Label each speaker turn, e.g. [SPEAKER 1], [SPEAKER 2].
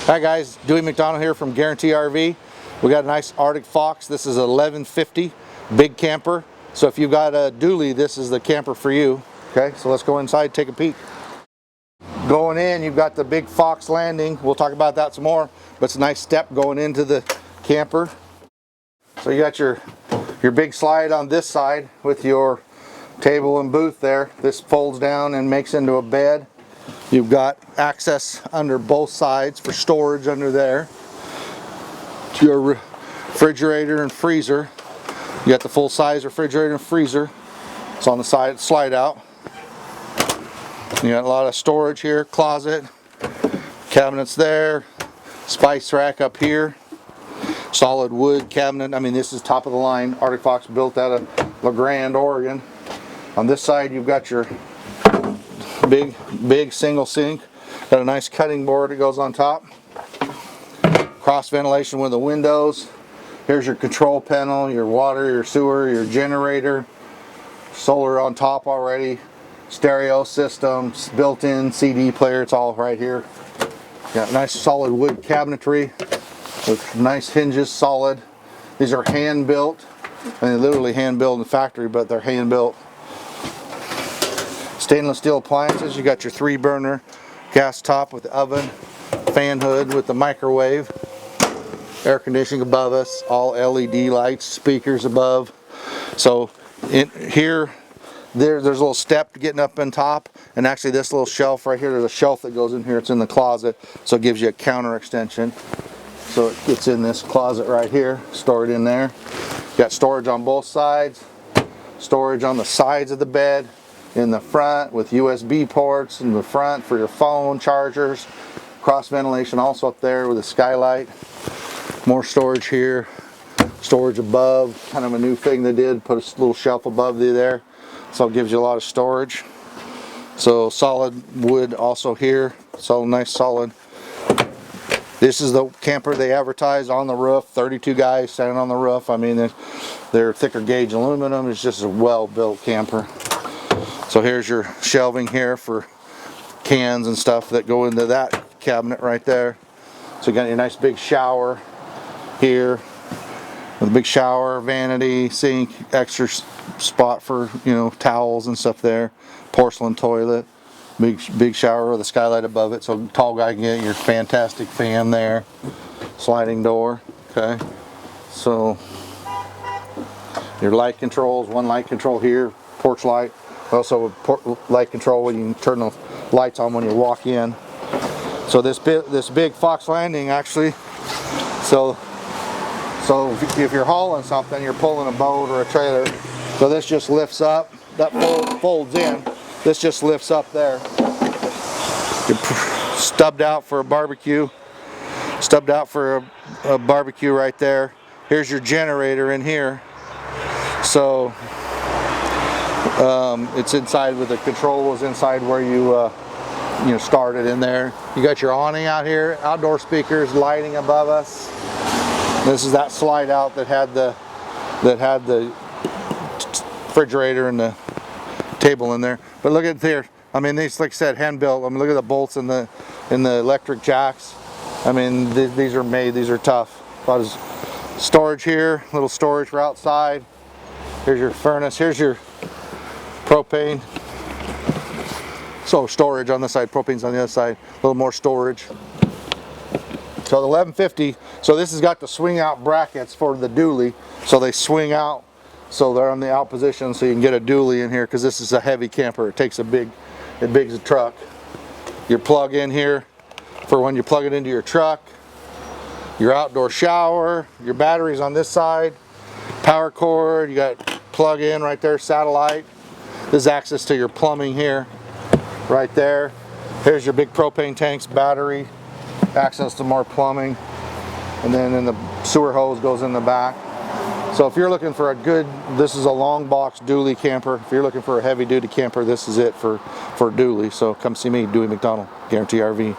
[SPEAKER 1] Hi guys, Dewy.McDonald here from Guaranty RV. We got a nice Arctic Fox. This is a 1150 big camper. So if you've got a dually, this is the camper for you. Okay, so let's go inside, take a peek. Going in, you've got the big Fox landing. We'll talk about that some more, but it's a nice step going into the camper. So you got your big slide on this side with your table and booth there. This folds down and makes into a bed. You've got access under both sides for storage under there. To your refrigerator and freezer. You got the full size refrigerator and freezer. It's on the side, slide out. You got a lot of storage here, closet, cabinets there, spice rack up here, solid wood cabinet. I mean, this is top of the line. Arctic Fox built out of La Grande, Oregon. On this side, you've got your big single sink. Got a nice cutting board that goes on top. Cross ventilation with the windows. Here's your control panel, your water, your sewer, your generator. Solar on top already. Stereo system, built-in CD player. It's all right here. Got nice solid wood cabinetry with nice hinges, solid. These are hand built. I mean, literally hand built in the factory, but they're hand built. Stainless steel appliances. You got your 3-burner gas top with the oven, fan hood with the microwave, air conditioning above us, all LED lights, speakers above. So in here, there's a little step getting up on top, and actually this little shelf right here, there's a shelf that goes in here. It's in the closet, so it gives you a counter extension. So it gets in this closet right here, stored in there. You got storage on both sides, storage on the sides of the bed, in the front with USB ports in the front for your phone, chargers, cross ventilation also up there with a skylight. More storage here, storage above, kind of a new thing they did, put a little shelf above there, so it gives you a lot of storage. So solid wood also here, so nice solid. This is the camper they advertise on the roof, 32 guys standing on the roof. I mean, they're thicker gauge aluminum. It's just a well-built camper. So here's your shelving here for cans and stuff that go into that cabinet right there. So you got your nice big shower here with a big shower, vanity, sink, extra spot for, you know, towels and stuff there. Porcelain toilet, big shower with a skylight above it, so a tall guy can get your fantastic fan there. Sliding door. Okay, so your light controls, one light control here, porch light. Also light control when you can turn the lights on when you walk in. So this big Fox landing actually, so if you're hauling something, you're pulling a boat or a trailer, so this just lifts up, that folds in, this just lifts up there. You're stubbed out for a barbecue, right there. Here's your generator in here. So it's inside with the controls inside where you started in there. You got your awning out here, outdoor speakers, lighting above us. This is that slide out that had the refrigerator and the table in there. But look at here. I mean, these, like I said, hand built. I mean, look at the bolts in the electric jacks. I mean, these are made. These are tough. A lot of storage here. Little storage for outside. Here's your furnace. Here's your propane. So storage on this side, propane's on the other side, a little more storage. So the 1150, so this has got the swing out brackets for the dually, so they swing out, so they're on the out position, so you can get a dually in here, because this is a heavy camper. It takes it big's a truck. Your plug in here for when you plug it into your truck, your outdoor shower, your batteries on this side, power cord, you got plug in right there, satellite. There's access to your plumbing here, right there. Here's your big propane tanks, battery, access to more plumbing, and then the sewer hose goes in the back. So if you're looking for this is a long box dually camper. If you're looking for a heavy duty camper, this is it for dually. So come see me, Dewy.McDonald, Guaranty RV.